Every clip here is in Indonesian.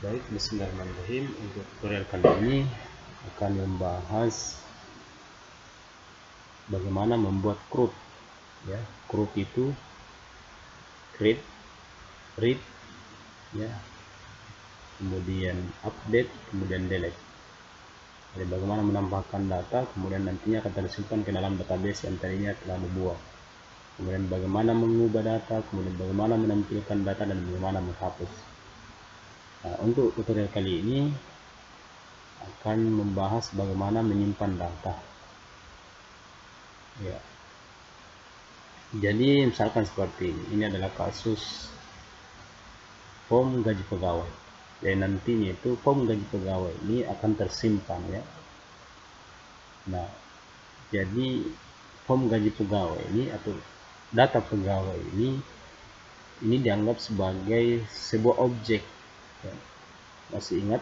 Baik, bismillahirrahmanirrahim. Untuk tutorial kali ini akan membahas bagaimana membuat CRUD. Ya, CRUD itu create, read, ya, kemudian update, kemudian delete. Jadi bagaimana menambahkan data, kemudian nantinya akan tersimpan ke dalam database yang tadinya telah dibuat. Kemudian bagaimana mengubah data, kemudian bagaimana menampilkan data, dan bagaimana menghapus. Nah, untuk tutorial kali ini akan membahas bagaimana menyimpan data. Ya. Jadi misalkan seperti ini adalah kasus form gaji pegawai. Dan nantinya itu form gaji pegawai ini akan tersimpan ya. Nah, jadi form gaji pegawai ini atau data pegawai ini dianggap sebagai sebuah objek. Ya. Masih ingat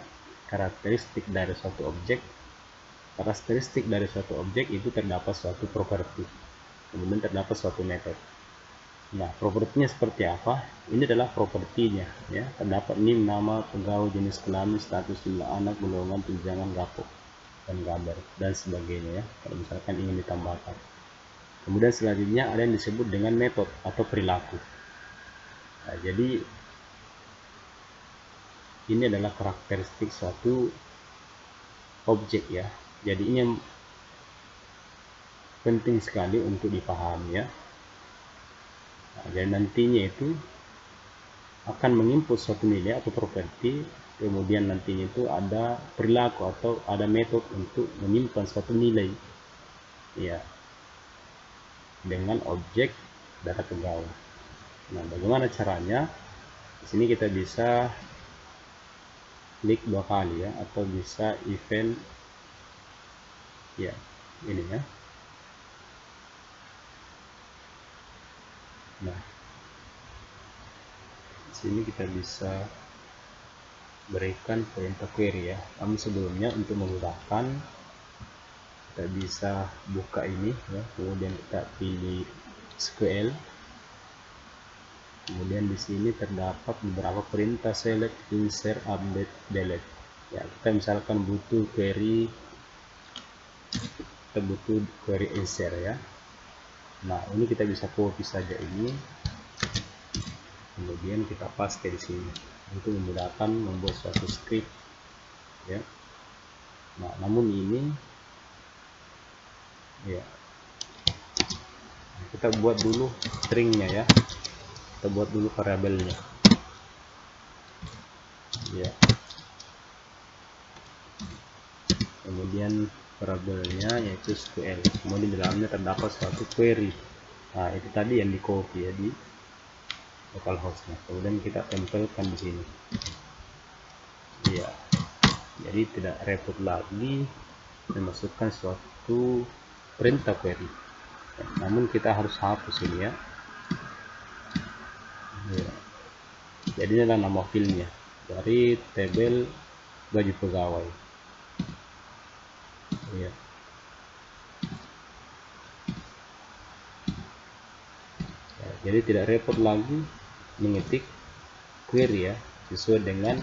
karakteristik dari suatu objek? Karakteristik dari suatu objek itu terdapat suatu properti, kemudian terdapat suatu metode. Nah, propertinya seperti apa? Ini adalah propertinya ya. Terdapat NIM, nama, pegawai, jenis kelamin, status, jumlah anak, golongan, tunjangan, gapok, dan gambar, dan sebagainya ya. Kalau misalkan ingin ditambahkan. Kemudian selanjutnya ada yang disebut dengan metode atau perilaku. Nah, jadi ini adalah karakteristik suatu objek ya. Jadi ini yang penting sekali untuk dipahami ya. Nah, jadi nantinya itu akan menginput suatu nilai atau properti, kemudian nantinya itu ada perilaku atau ada metode untuk menyimpan suatu nilai ya dengan objek data pegawai. Nah, bagaimana caranya? Di sini kita bisa klik 2 kali ya, atau bisa event ya, ini ya. Nah, di sini kita bisa berikan perintah query ya. Namun sebelumnya untuk memudahkan kita bisa buka ini ya, kemudian kita pilih SQL. Kemudian di sini terdapat beberapa perintah select, insert, update, delete. Ya, kita misalkan butuh query, kita butuh query insert ya. Nah, ini kita bisa copy saja ini, kemudian kita paste di sini untuk memudahkan membuat suatu script ya. Nah, namun ini ya, kita buat dulu stringnya ya, kita buat dulu variabelnya ya. Kemudian variabelnya yaitu SQL, kemudian di dalamnya terdapat suatu query. Nah, itu tadi yang di copy ya di localhostnya, kemudian kita tempelkan di sini ya. Jadi tidak repot lagi memasukkan suatu perintah query ya, namun kita harus hapus ini ya. Jadi ini adalah nama filenya dari tabel gaji pegawai ya. Jadi tidak repot lagi mengetik query ya, sesuai dengan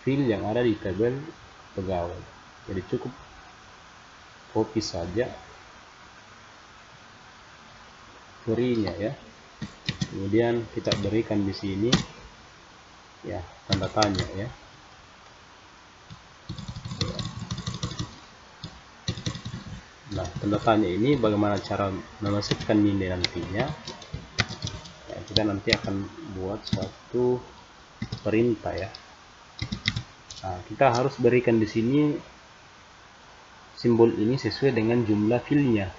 field yang ada di tabel pegawai. Jadi cukup copy saja query-nya ya. Kemudian kita berikan di sini ya tanda tanya ya. Nah, tanda tanya ini bagaimana cara memasukkan nilai nantinya ya, kita nanti akan buat suatu perintah ya. Nah, kita harus berikan di sini simbol ini sesuai dengan jumlah filenya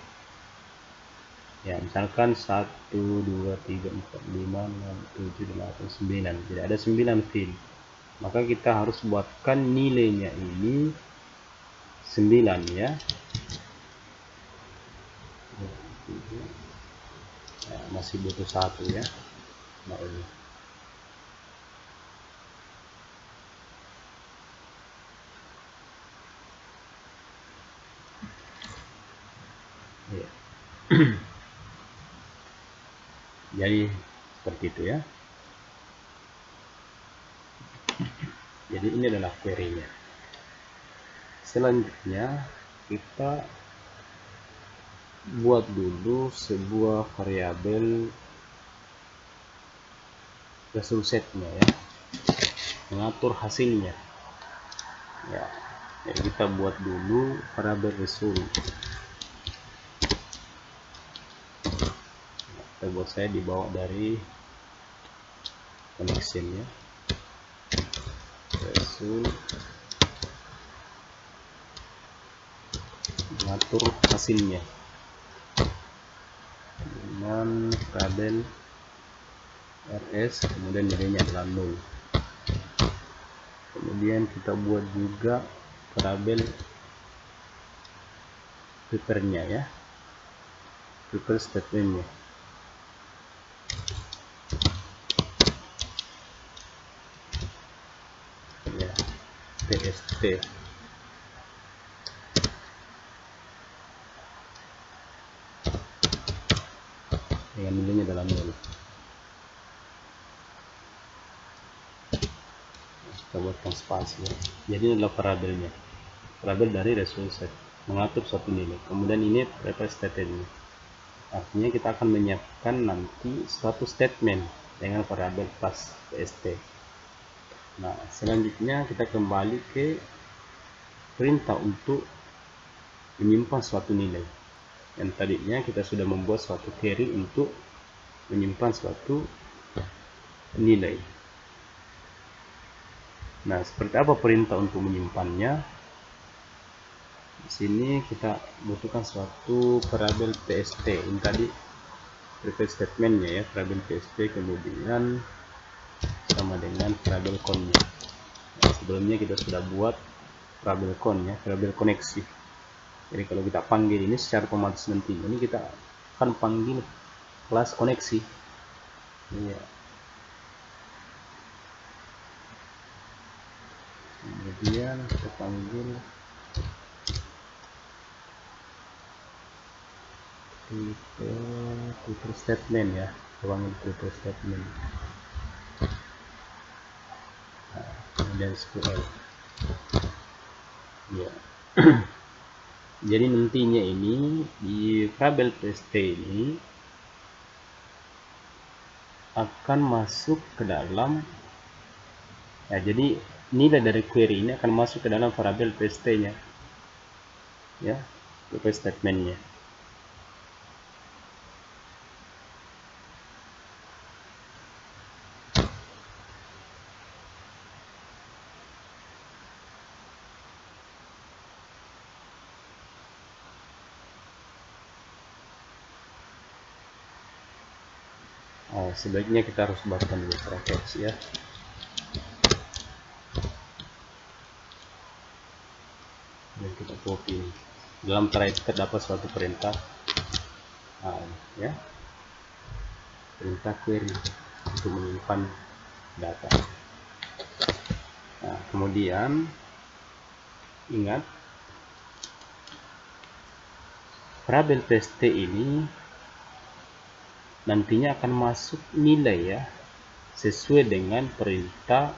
ya. Misalkan 1 2 3 4 5 6 7 8 9, jadi ada 9 fil, maka kita harus buatkan nilainya ini 9 ya. Nah, masih butuh 1 ya. Nah, ini ya. Jadi seperti itu ya. Jadi ini adalah query-nya. Selanjutnya kita buat dulu sebuah variabel result set-nya ya, mengatur hasilnya ya. Jadi kita buat dulu variabel result. Kita buat, saya dibawa dari connection ya, result mengatur hasilnya dengan variabel rs, kemudian nilainya adalah 0. Kemudian kita buat juga variabel prepare-nya ya, prepare statement-nya ya, tst dengan nilainya adalah 0. Kita buatkan spasi ya. Jadi ini adalah variabelnya, variabel dari result set mengatur suatu nilai. Kemudian ini prepare statement, artinya kita akan menyiapkan nanti suatu statement dengan variabel plus tst. Nah, selanjutnya kita kembali ke perintah untuk menyimpan suatu nilai. Yang tadinya kita sudah membuat suatu query untuk menyimpan suatu nilai. Nah, seperti apa perintah untuk menyimpannya? Di sini kita butuhkan suatu variabel tst. Ini tadi prepare statementnya ya, variabel tst, kemudian sama dengan variabel con-nya. Nah, sebelumnya kita sudah buat variabel con ya, variabel koneksi. Jadi kalau kita panggil ini secara otomatis nanti ini kita akan panggil kelas koneksi ya. Kemudian kita panggil prepare statement ya, panggil prepare statement. Nah, kemudian SQL ya. Jadi nantinya ini di variabel tst ini akan masuk ke dalam ya, jadi nilai dari query ini akan masuk ke dalam variabel tst nya ya, prepare statement-nya. Sebaiknya kita harus buatkan dulu prefix ya. Dan kita copy. Dalam try terdapat suatu perintah ya, perintah query untuk menyimpan data. Nah, kemudian ingat variabel tst ini nantinya akan masuk nilai ya, sesuai dengan perintah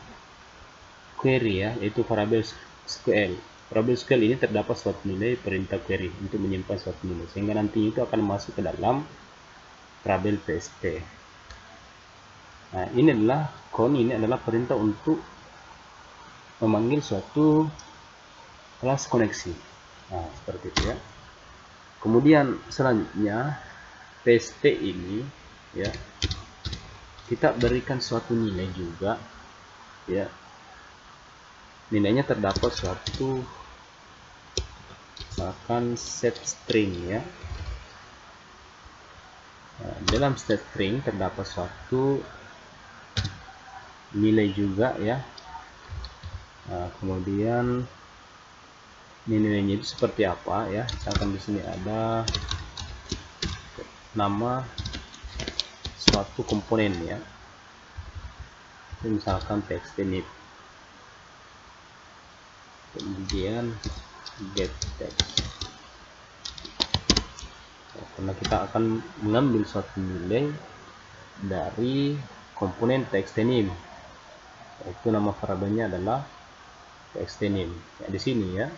query ya, yaitu variabel SQL. Variabel SQL ini terdapat suatu nilai perintah query untuk menyimpan suatu nilai, sehingga nanti itu akan masuk ke dalam variabel tst. Nah, ini adalah con, ini adalah perintah untuk memanggil suatu kelas koneksi. Nah, seperti itu ya. Kemudian selanjutnya tst ini ya, kita berikan suatu nilai juga ya, nilainya terdapat suatu misalkan set string ya. Nah, dalam set string terdapat suatu nilai juga ya. Nah, kemudian nilainya itu seperti apa ya, misalkan di sini ada nama suatu komponen ya, misalkan text init, kemudian get text. Karena kita akan mengambil suatu nilai dari komponen text name, yaitu nama variabelnya adalah txt name ya, di sini ya.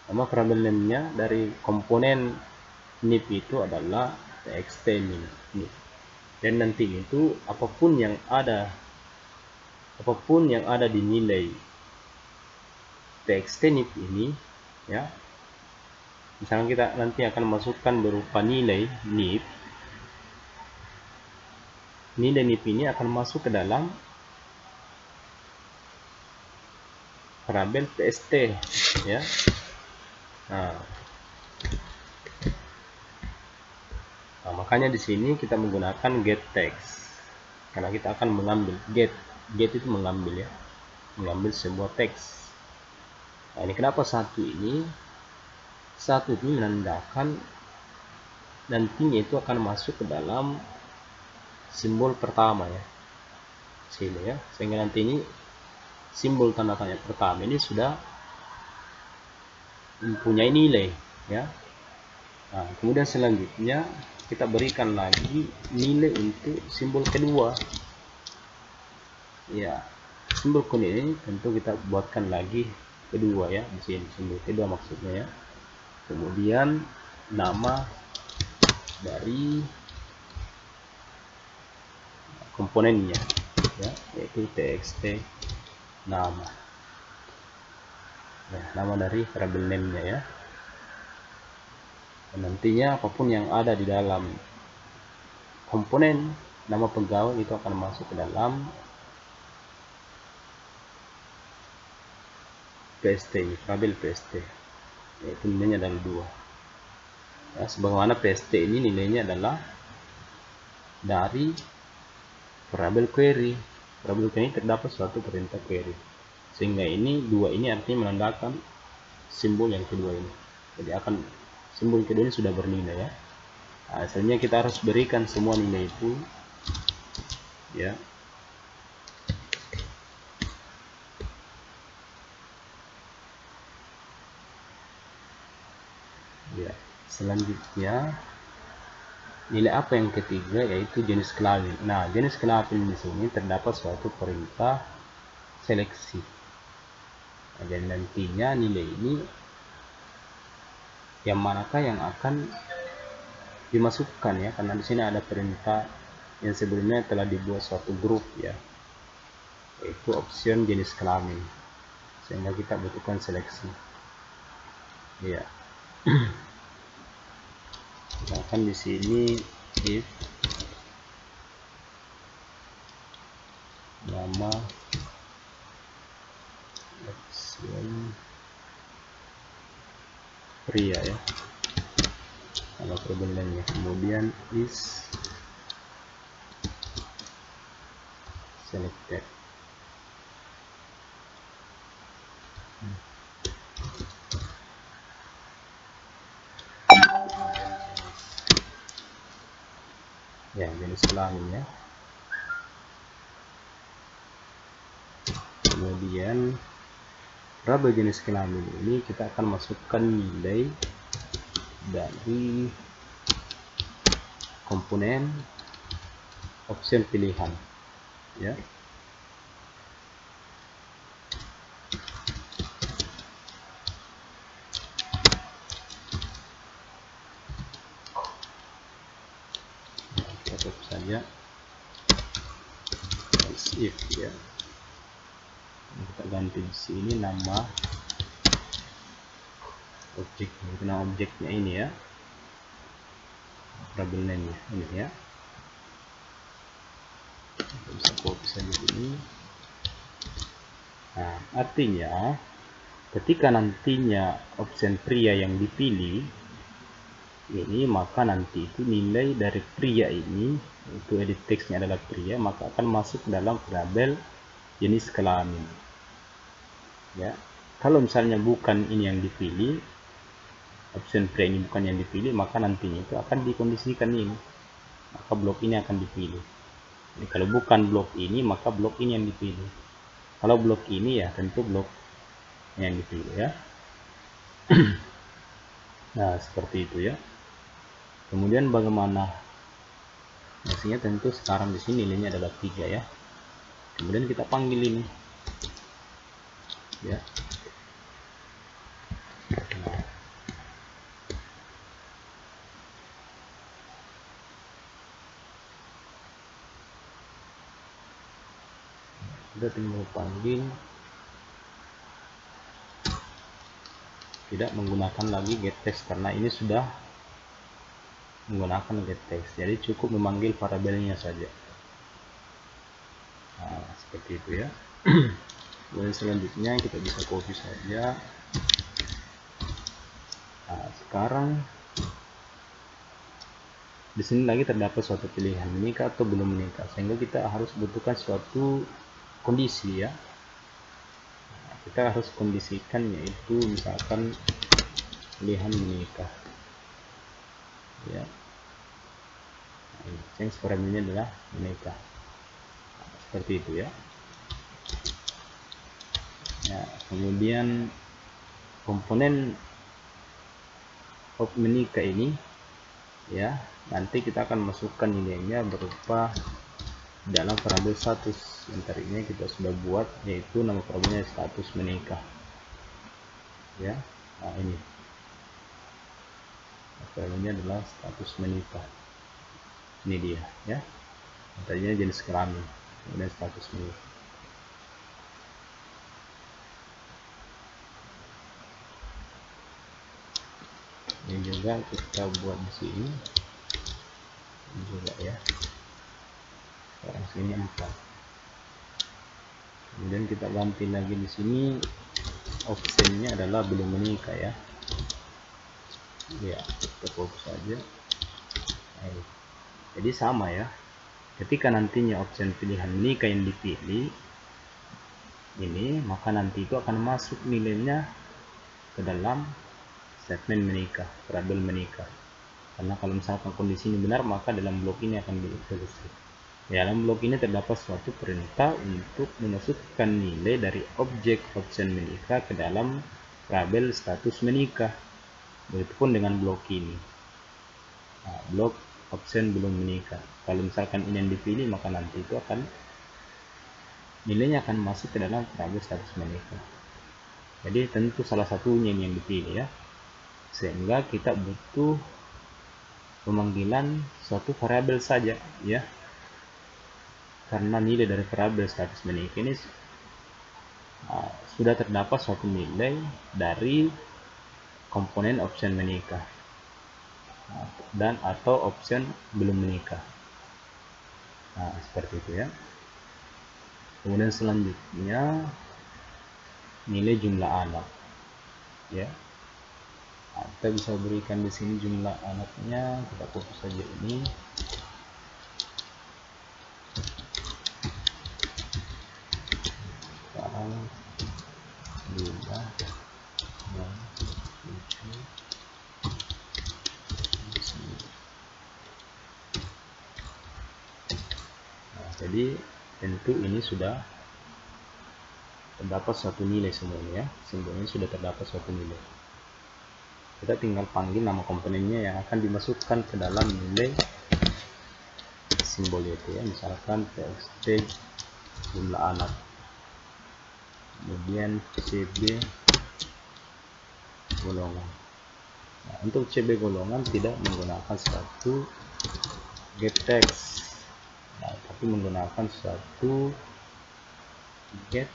Nama variabel name-nya dari komponen nip itu adalah txt name. Dan nanti itu apapun yang ada di nilai txt nip ini ya, misalnya kita nanti akan masukkan berupa nilai nip ini akan masuk ke dalam variabel txt ya. Nah, makanya di sini kita menggunakan get text karena kita akan mengambil get itu mengambil sebuah teks. Nah, ini kenapa satu ini menandakan nantinya itu akan masuk ke dalam simbol pertama ya, sini ya, sehingga nanti ini simbol tanda tanya pertama ini sudah mempunyai nilai ya. Nah, kemudian selanjutnya kita berikan lagi nilai untuk simbol kedua ya. Simbol kedua ini tentu kita buatkan lagi kedua ya, di sini simbol kedua maksudnya ya. Kemudian nama dari komponennya ya, yaitu txt nama ya, nama dari variabel name-nya ya. Dan nantinya apapun yang ada di dalam komponen nama pegawai itu akan masuk ke dalam pst, variabel pst, yaitu nilainya adalah 2 ya, sebagaimana pst ini nilainya adalah dari variabel query. Variabel query terdapat suatu perintah query, sehingga ini 2 ini artinya menandakan simbol yang kedua ini. Jadi akan simbol kedua ini sudah bernilai ya. Nah, hasilnya kita harus berikan semua nilai itu ya. Ya, selanjutnya nilai apa yang ketiga, yaitu jenis kelamin. Nah, jenis kelamin di sini terdapat suatu perintah seleksi. Nah, dan nantinya nilai ini yang manakah yang akan dimasukkan ya, karena di sini ada perintah yang sebelumnya telah dibuat suatu grup ya, yaitu option jenis kelamin, sehingga kita butuhkan seleksi ya. Misalkan di sini if nama option pria ya, kalau perbandingannya, kemudian is selected. Ya, jenis kelamin ya. Kemudian variabel jenis kelamin ini kita akan masukkan nilai dari komponen option pilihan ya. Kita tutup saja if ya. Kita ganti di sini nama objek, nama objeknya ini ya, variabel name ini ya. Kita bisa copy saja ini. Nah, artinya ketika nantinya option pria yang dipilih ini, maka nanti itu nilai dari pria ini, itu edit text-nya adalah pria, maka akan masuk dalam variabel jenis kelamin ya. Kalau misalnya bukan ini yang dipilih, option pria ini bukan yang dipilih, maka nantinya itu akan dikondisikan ini, maka blok ini akan dipilih. Jadi kalau bukan blok ini, maka blok ini yang dipilih. Kalau blok ini ya tentu blok yang dipilih ya. Nah, seperti itu ya. Kemudian bagaimana hasilnya? Tentu sekarang di sini nilainya adalah 3 ya. Kemudian kita panggil ini ya, kita tinggal panggil, tidak menggunakan lagi getText karena ini sudah menggunakan getText, jadi cukup memanggil variabelnya saja. Nah, seperti itu ya. Kemudian selanjutnya kita bisa copy saja. Nah, sekarang di sini lagi terdapat suatu pilihan, menikah atau belum menikah, sehingga kita harus butuhkan suatu kondisi ya. Nah, kita harus kondisikan, yaitu misalkan pilihan menikah ya. Nah, change variabelnya adalah menikah. Nah, seperti itu ya. Nah, kemudian komponen of menikah ini ya, nanti kita akan masukkan nilainya berupa dalam variabel status yang tadinya kita sudah buat, yaitu nama variabelnya status menikah ya. Nah, ini variabelnya adalah status menikah, ini dia ya. Tadinya jenis kelamin, kemudian status menikah. Ini juga kita buat di sini, ini juga ya. Sekarang sini 4. Kemudian kita ganti lagi di sini, optionnya adalah belum menikah ya. Ya, kita fokus saja. Nah, jadi sama ya. Ketika nantinya option pilihan menikah yang dipilih ini, maka nanti itu akan masuk nilainya ke dalam statement menikah, variabel menikah. Karena kalau misalkan kondisi ini benar, maka dalam blok ini akan dieksekusi. Dalam blok ini terdapat suatu perintah untuk memasukkan nilai dari objek option menikah ke dalam variabel status menikah. Begitupun dengan blok ini. Nah, blok option belum menikah. Kalau misalkan ini yang dipilih, maka nanti itu akan nilainya akan masuk ke dalam variabel status menikah. Jadi tentu salah satunya ini yang dipilih ya, sehingga kita butuh pemanggilan suatu variabel saja ya, karena nilai dari variabel status menikah ini sudah terdapat suatu nilai dari komponen option menikah dan atau option belum menikah. Nah, seperti itu ya. Kemudian selanjutnya nilai jumlah anak ya. Nah, kita bisa berikan di sini jumlah anaknya, kita fokus saja ini. Sekarang 5 dan 7. Nah, jadi tentu ini sudah terdapat suatu nilai semuanya ya. Semuanya sudah terdapat suatu nilai. Kita tinggal panggil nama komponennya yang akan dimasukkan ke dalam nilai simbol itu ya. Misalkan txt jumlah anak, kemudian cb golongan. Nah, untuk cb golongan tidak menggunakan suatu getText, nah, tapi menggunakan suatu get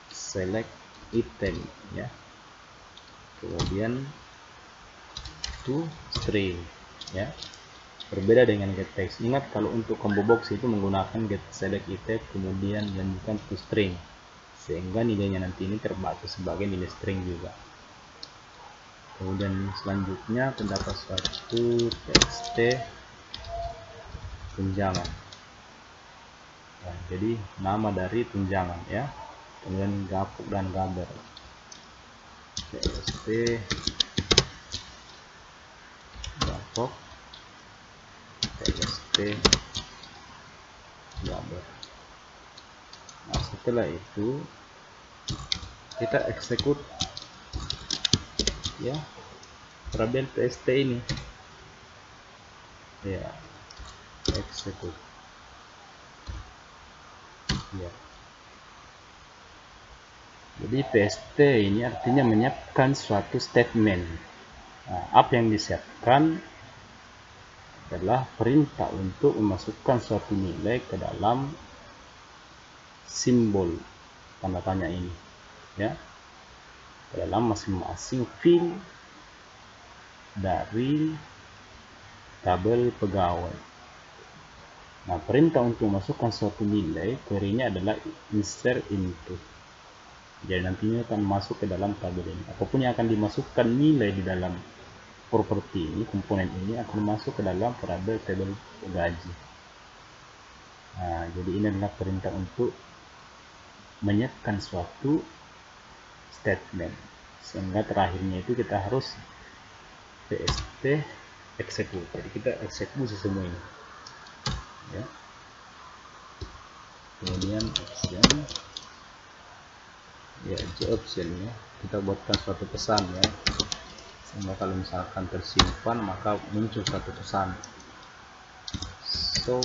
select item ya. Kemudian to string ya. Berbeda dengan getText. Ingat kalau untuk combo box itu menggunakan get select item kemudian dilanjutkan to string, sehingga nilainya nanti ini terbaca sebagai nilai string juga. Kemudian selanjutnya terdapat suatu txt tunjangan. Nah, jadi nama dari tunjangan ya. Kemudian gapuk dan gambar. txt gapuk, txt gambar. Nah, setelah itu kita eksekut ya variabel txt ini ya, eksekut ya. Jadi txt ini artinya menyiapkan suatu statement. Nah, apa yang disiapkan adalah perintah untuk memasukkan suatu nilai ke dalam simbol tanda tanya ini ya dalam masing-masing field dari tabel pegawai. Nah, perintah untuk masukkan suatu nilai query-nya adalah insert into. Jadi nantinya akan masuk ke dalam tabel ini. Apapun yang akan dimasukkan nilai di dalam properti ini, komponen ini akan masuk ke dalam variabel tabel gaji. Nah, jadi ini adalah perintah untuk menyiapkan suatu statement. Sehingga terakhirnya itu kita harus PST execute. Jadi kita eksekusi semua ini. Ya. Kemudian action. Ya, option ya. Kita buatkan suatu pesan ya. Sehingga kalau misalkan tersimpan maka muncul suatu pesan. So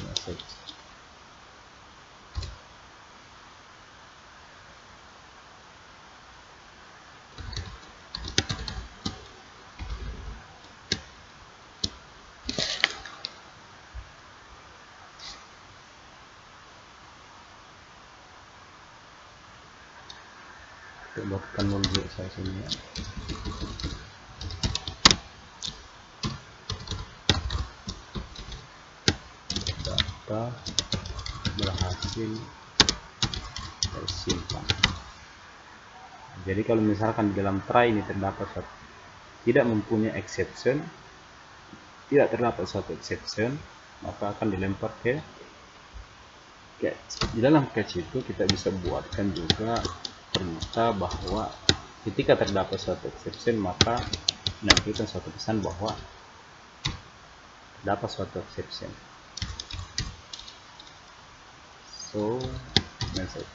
message. Kita buatkan logic saya sini ya. Data berhasil tersimpan. Jadi kalau misalkan di dalam try ini terdapat tidak mempunyai exception, tidak terdapat suatu exception, maka akan dilempar ke catch. Di dalam catch itu kita bisa buatkan juga perintah bahwa ketika terdapat suatu exception maka menampilkan suatu pesan bahwa terdapat suatu exception. So message.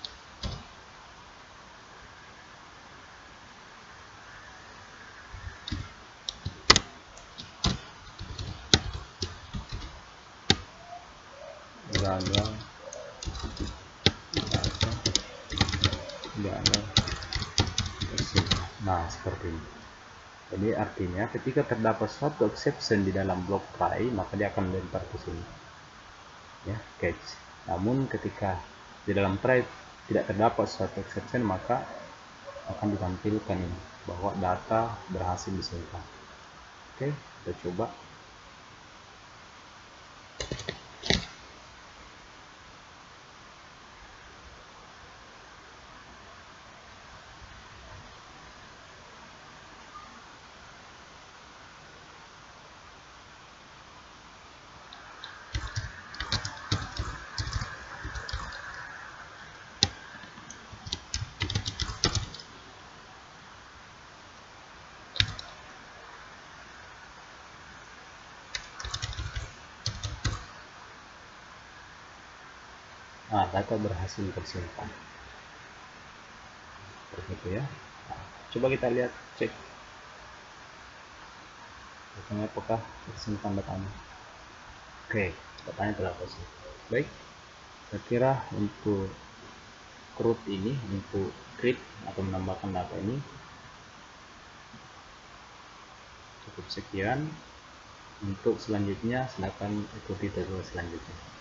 Gagal. Nah, seperti ini. Jadi artinya ketika terdapat suatu exception di dalam blok try, maka dia akan lempar ke sini. Ya, catch. Namun ketika di dalam try tidak terdapat suatu exception, maka akan ditampilkan ini bahwa data berhasil disimpan. Oke, kita coba. Nah, data berhasil tersimpan. Seperti itu ya. Nah, coba kita lihat, cek. Apakah tersimpan datanya? Oke, datanya telah tersimpan. Baik, saya kira untuk create ini, untuk create atau menambahkan data ini cukup sekian. Untuk selanjutnya silakan ikuti tutorial selanjutnya.